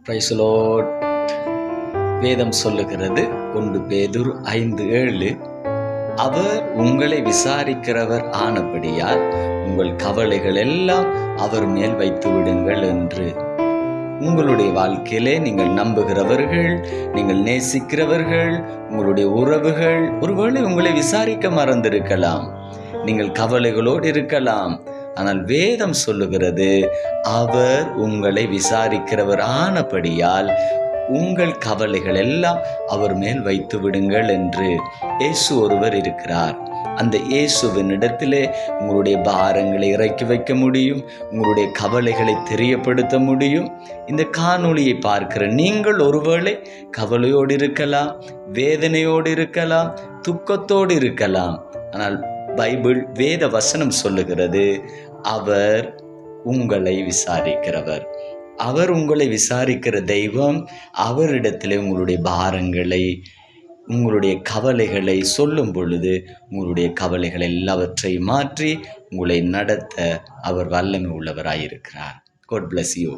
Praise the Lord. வேதம் சொல்லுகிறது 1 பேதுரு 5:7, அவர் உங்களை விசாரிக்கிறவர் ஆனபடியால் உங்கள் கவலைகள் எல்லாம் அவர் மேல் வைத்து விடுங்கள் என்று. உங்களுடைய வாழ்க்கையிலே நீங்கள் நம்புகிறவர்கள், நீங்கள் நேசிக்கிறவர்கள், உங்களுடைய உறவுகள் ஒருவேளை உங்களை விசாரிக்க மறந்திருக்கலாம். நீங்கள் கவலைகளோடு இருக்கலாம். ஆனால் வேதம் சொல்லுகிறது, அவர் உங்களை விசாரிக்கிறவர் ஆனபடியால் உங்கள் கவலைகள் எல்லாம் அவர் மேல் வைத்து விடுங்கள் என்று. இயேசு ஒருவர் இருக்கிறார். அந்த இயேசுவின் இடத்திலே உங்களுடைய பாரங்களை இறக்கி வைக்க முடியும், உங்களுடைய கவலைகளை தெரியப்படுத்த முடியும். இந்த காணொளியை பார்க்கிற நீங்கள் ஒருவேளை கவலையோடு இருக்கலாம், வேதனையோடு இருக்கலாம், துக்கத்தோடு இருக்கலாம். ஆனால் பைபிள் வேத வசனம் சொல்லுகிறது, அவர் உங்களை விசாரிக்கிறவர். அவர் உங்களை விசாரிக்கிற தெய்வம். அவரிடத்திலே உங்களுடைய பாரங்களை, உங்களுடைய கவலைகளை சொல்லும் பொழுது உங்களுடைய கவலைகள் எல்லாவற்றையும் மாற்றி உங்களை நடத்த அவர் வல்லமை உள்ளவராயிருக்கிறார். God bless you.